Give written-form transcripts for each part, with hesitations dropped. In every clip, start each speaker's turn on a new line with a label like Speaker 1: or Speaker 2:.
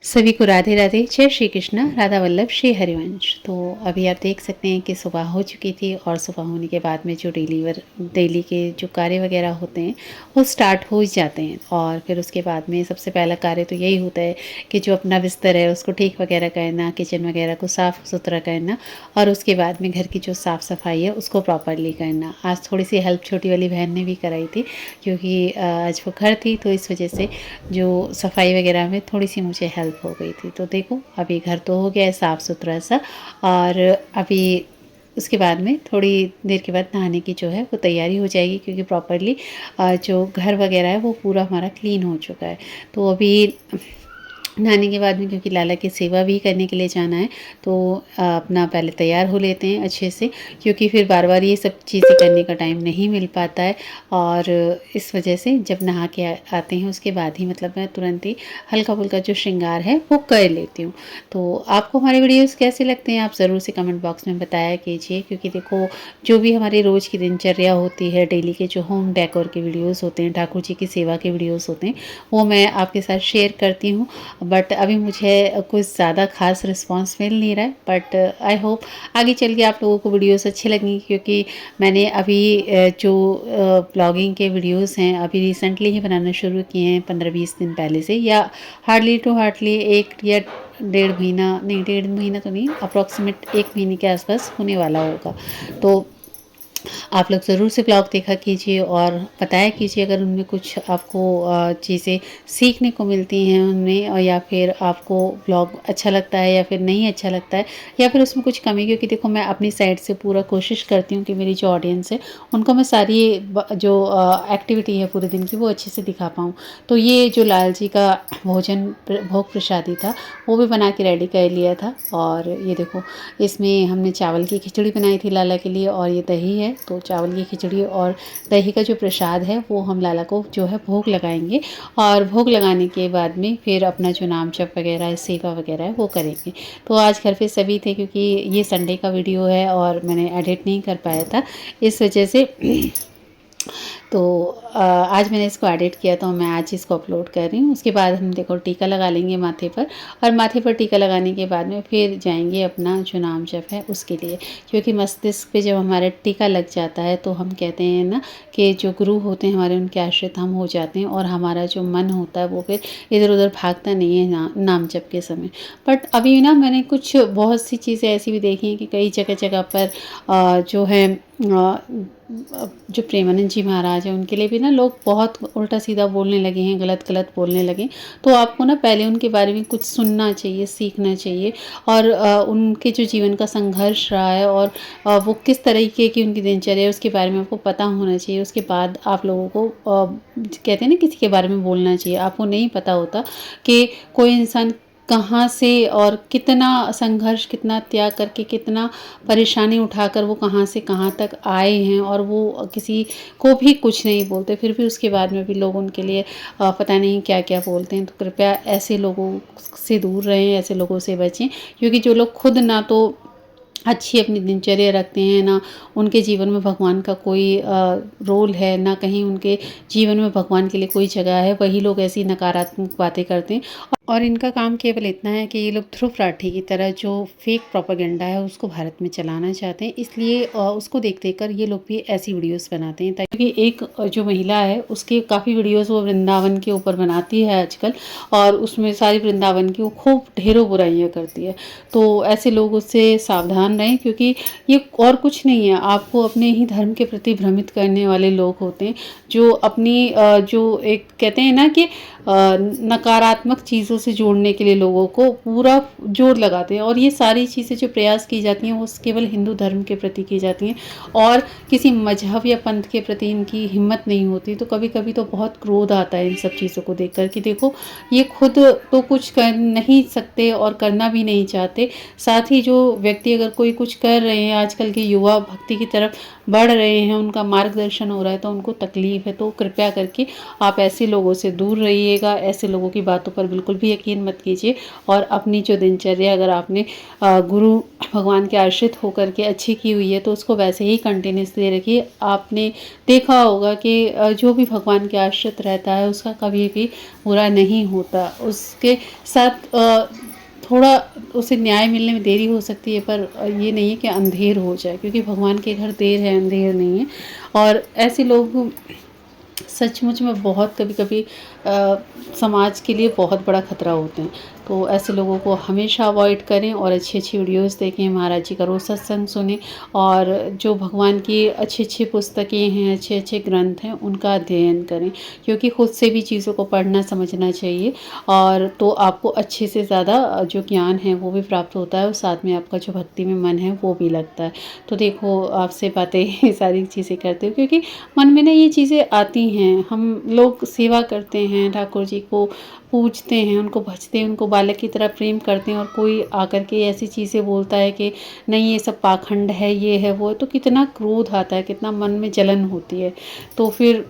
Speaker 1: सभी को राधे राधे, जय श्री कृष्णा, राधा वल्लभ श्री हरिवंश। तो अभी आप देख सकते हैं कि सुबह हो चुकी थी और सुबह होने के बाद में जो डेली के जो कार्य वगैरह होते हैं वो स्टार्ट हो ही जाते हैं। और फिर उसके बाद में सबसे पहला कार्य तो यही होता है कि जो अपना बिस्तर है उसको ठीक वगैरह करना, किचन वगैरह को साफ़ सुथरा करना और उसके बाद में घर की जो साफ़ सफाई है उसको प्रॉपरली करना। आज थोड़ी सी हेल्प छोटी वाली बहन ने भी कराई थी क्योंकि आज वो घर थी, तो इस वजह से जो सफाई वगैरह में थोड़ी सी मुझे हेल्प हो गई थी। तो देखो अभी घर तो हो गया है साफ़ सुथरा सा, और अभी उसके बाद में थोड़ी देर के बाद नहाने की जो है वो तैयारी हो जाएगी क्योंकि प्रॉपरली जो घर वगैरह है वो पूरा हमारा क्लीन हो चुका है। तो अभी नहाने के बाद में क्योंकि लाला की सेवा भी करने के लिए जाना है, तो अपना पहले तैयार हो लेते हैं अच्छे से, क्योंकि फिर बार बार ये सब चीज़ें करने का टाइम नहीं मिल पाता है। और इस वजह से जब नहा के आते हैं उसके बाद ही मतलब मैं तुरंत ही हल्का फुल्का जो श्रृंगार है वो कर लेती हूँ। तो आपको हमारे वीडियोज़ कैसे लगते हैं आप ज़रूर से कमेंट बॉक्स में बताया कीजिए, क्योंकि देखो जो भी हमारी रोज़ की दिनचर्या होती है, डेली के जो होम डेकोर के वीडियोज़ होते हैं, ठाकुर जी की सेवा के वीडियोज़ होते हैं, वो मैं आपके साथ शेयर करती हूँ। बट अभी मुझे कुछ ज़्यादा ख़ास रिस्पांस मिल नहीं रहा है, बट आई होप आगे चल के आप लोगों को वीडियोस अच्छे लगेंगी, क्योंकि मैंने अभी जो ब्लॉगिंग के वीडियोस हैं अभी रिसेंटली ही बनाना शुरू किए हैं, 15-20 दिन पहले से, या हार्डली एक या डेढ़ महीना नहीं, डेढ़ महीना तो नहीं, अप्रॉक्सीमेट 1 महीने के आसपास होने वाला होगा। तो आप लोग ज़रूर से ब्लॉग देखा कीजिए और बताया कीजिए अगर उनमें कुछ आपको चीज़ें सीखने को मिलती हैं उनमें, और या फिर आपको ब्लॉग अच्छा लगता है या फिर नहीं अच्छा लगता है, या फिर उसमें कुछ कमी। क्योंकि देखो मैं अपनी साइड से पूरा कोशिश करती हूँ कि मेरी जो ऑडियंस है उनको मैं सारी जो एक्टिविटी है पूरे दिन की वो अच्छे से दिखा पाऊँ। तो ये जो लाल जी का भोग प्रसादी था वो भी बना के रेडी कर लिया था। और ये देखो इसमें हमने चावल की खिचड़ी बनाई थी लाला के लिए, और ये दही है, तो चावल की खिचड़ी और दही का जो प्रसाद है वो हम लाला को जो है भोग लगाएंगे। और भोग लगाने के बाद में फिर अपना जो नाम जप वगैरह सेवा वगैरह है वो करेंगे। तो आज घर पे सभी थे क्योंकि ये संडे का वीडियो है और मैंने एडिट नहीं कर पाया था, इस वजह से तो आज मैंने इसको एडिट किया, तो मैं आज इसको अपलोड कर रही हूँ। उसके बाद हम देखो टीका लगा लेंगे माथे पर, और माथे पर टीका लगाने के बाद में फिर जाएंगे अपना जो नाम जप है उसके लिए, क्योंकि मस्तिष्क पे जब हमारा टीका लग जाता है तो हम कहते हैं ना कि जो गुरु होते हैं हमारे उनके आश्रित हम हो जाते हैं, और हमारा जो मन होता है वो फिर इधर उधर भागता नहीं है नाम जप के समय। बट अभी ना मैंने कुछ बहुत सी चीज़ें ऐसी भी देखी हैं कि कई जगह जगह पर जो है जो प्रेमानंद जी महाराज हैं उनके लिए भी ना लोग बहुत उल्टा सीधा बोलने लगे हैं, गलत गलत बोलने लगे। तो आपको ना पहले उनके बारे में कुछ सुनना चाहिए, सीखना चाहिए, और उनके जो जीवन का संघर्ष रहा है और वो किस तरीके की उनकी दिनचर्या है उसके बारे में आपको पता होना चाहिए। उसके बाद आप लोगों को कहते हैं ना किसी के बारे में बोलना चाहिए। आपको नहीं पता होता कि कोई इंसान कहाँ से और कितना संघर्ष, कितना त्याग करके, कितना परेशानी उठाकर वो कहाँ से कहाँ तक आए हैं, और वो किसी को भी कुछ नहीं बोलते, फिर भी उसके बाद में भी लोग उनके लिए पता नहीं क्या क्या बोलते हैं। तो कृपया ऐसे लोगों से दूर रहें, ऐसे लोगों से बचें, क्योंकि जो लोग खुद ना तो अच्छी अपनी दिनचर्या रखते हैं, ना उनके जीवन में भगवान का कोई रोल है, ना कहीं उनके जीवन में भगवान के लिए कोई जगह है, वही लोग ऐसी नकारात्मक बातें करते हैं। और इनका काम केवल इतना है कि ये लोग ध्रुव राठी की तरह जो फेक प्रोपेगेंडा है उसको भारत में चलाना चाहते हैं, इसलिए उसको देख देख कर ये लोग भी ऐसी वीडियोस बनाते हैं। ताकि एक जो महिला है उसके काफ़ी वीडियोस वो वृंदावन के ऊपर बनाती है आजकल, और उसमें सारी वृंदावन की वो खूब ढेरों बुराइयाँ करती है। तो ऐसे लोग उससे सावधान रहें, क्योंकि ये और कुछ नहीं है, आपको अपने ही धर्म के प्रति भ्रमित करने वाले लोग होते हैं, जो अपनी जो एक कहते हैं ना कि नकारात्मक चीज़ों से जोड़ने के लिए लोगों को पूरा जोर लगाते हैं। और ये सारी चीज़ें जो प्रयास की जाती हैं वो केवल हिंदू धर्म के प्रति की जाती हैं, और किसी मजहब या पंथ के प्रति इनकी हिम्मत नहीं होती। तो कभी कभी तो बहुत क्रोध आता है इन सब चीज़ों को देख कर कि देखो ये खुद तो कुछ कर नहीं सकते और करना भी नहीं चाहते, साथ ही जो व्यक्ति अगर कोई कुछ कर रहे हैं, आजकल के युवा भक्ति की तरफ बढ़ रहे हैं, उनका मार्गदर्शन हो रहा है, तो उनको तकलीफ है। तो कृपया करके आप ऐसे लोगों से दूर रहिएगा, ऐसे लोगों की बातों पर बिल्कुल भी यकीन मत कीजिए। और अपनी जो दिनचर्या अगर आपने गुरु भगवान के आश्रित होकर के अच्छी की हुई है तो उसको वैसे ही कंटिन्यूसली रखिए। आपने देखा होगा कि जो भी भगवान के आश्रित रहता है उसका कभी भी बुरा नहीं होता। उसके साथ थोड़ा उसे न्याय मिलने में देरी हो सकती है, पर ये नहीं है कि अंधेर हो जाए, क्योंकि भगवान के घर देर है अंधेर नहीं है। और ऐसे लोग सचमुच में बहुत कभी-कभी समाज के लिए बहुत बड़ा खतरा होते हैं। तो ऐसे लोगों को हमेशा अवॉइड करें और अच्छी-अच्छी वीडियोज़ देखें, महाराज जी का रोज़ सत्संग सुनें और जो भगवान की अच्छी-अच्छी पुस्तकें हैं, अच्छे-अच्छे ग्रंथ हैं, उनका अध्ययन करें, क्योंकि खुद से भी चीज़ों को पढ़ना समझना चाहिए। और तो आपको अच्छे से ज़्यादा जो ज्ञान है वो भी प्राप्त होता है और साथ में आपका जो भक्ति में मन है वो भी लगता है। तो देखो, आपसे बातें सारी चीज़ें करते हुए, क्योंकि मन में ना ये चीज़ें आती हैं, हम लोग सेवा करते हैं, ठाकुर जी को पूजते हैं, उनको भजते हैं, उनको बालक की तरह प्रेम करते हैं, और कोई आकर के ऐसी चीज़ें बोलता है कि नहीं ये सब पाखंड है, ये है वो है, तो कितना क्रोध आता है, कितना मन में जलन होती है। तो फिर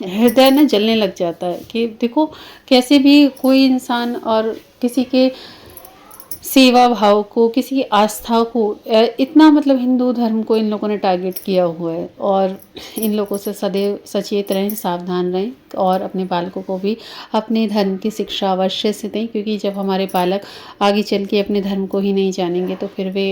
Speaker 1: हृदय ना जलने लग जाता है कि देखो कैसे भी कोई इंसान और किसी के सेवा भाव को, किसी की आस्था को इतना मतलब हिंदू धर्म को इन लोगों ने टारगेट किया हुआ है। और इन लोगों से सदैव सचेत रहें, सावधान रहें और अपने बालकों को भी अपने धर्म की शिक्षा अवश्य से दें, क्योंकि जब हमारे बालक आगे चल के अपने धर्म को ही नहीं जानेंगे तो फिर वे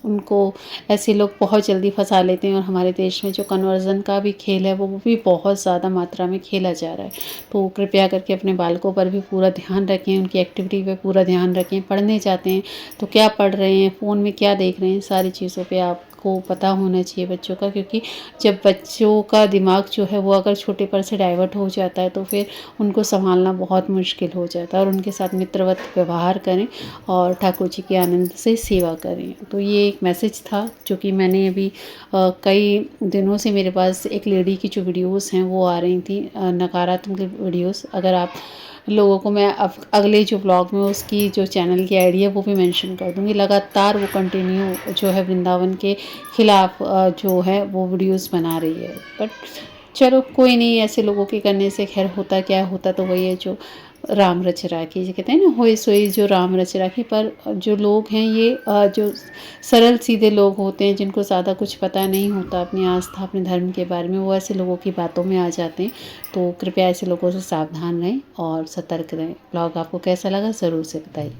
Speaker 1: उनको ऐसे लोग बहुत जल्दी फंसा लेते हैं। और हमारे देश में जो कन्वर्जन का भी खेल है वो भी बहुत ज़्यादा मात्रा में खेला जा रहा है। तो कृपया करके अपने बालकों पर भी पूरा ध्यान रखें, उनकी एक्टिविटी पे पूरा ध्यान रखें। पढ़ने जाते हैं तो क्या पढ़ रहे हैं, फ़ोन में क्या देख रहे हैं, सारी चीज़ों पे आपको पता होना चाहिए बच्चों का, क्योंकि जब बच्चों का दिमाग जो है वो अगर छोटे पर से डाइवर्ट हो जाता है तो फिर उनको संभालना बहुत मुश्किल हो जाता है। और उनके साथ मित्रवत व्यवहार करें और ठाकुर जी के आनंद से सेवा करें। तो ये एक मैसेज था जो कि मैंने अभी कई दिनों से मेरे पास एक लेडी की जो वीडियोस हैं वो आ रही थी, नकारात्मक वीडियोस। अगर आप लोगों को मैं अब अगले जो ब्लॉग में उसकी जो चैनल की आईडी है वो भी मेंशन कर दूँगी। लगातार वो कंटिन्यू जो है वृंदावन के खिलाफ जो है वो वीडियोस बना रही है। बट चलो कोई नहीं, ऐसे लोगों के करने से खैर होता क्या होता तो वही है जो राम रच राखी, जो कहते हैं ना, होए सोई जो राम रच राखी। पर जो लोग हैं ये जो सरल सीधे लोग होते हैं, जिनको ज़्यादा कुछ पता नहीं होता अपनी आस्था अपने धर्म के बारे में, वो ऐसे लोगों की बातों में आ जाते हैं। तो कृपया ऐसे लोगों से सावधान रहें और सतर्क रहें। ब्लॉग आपको कैसा लगा ज़रूर से बताइए।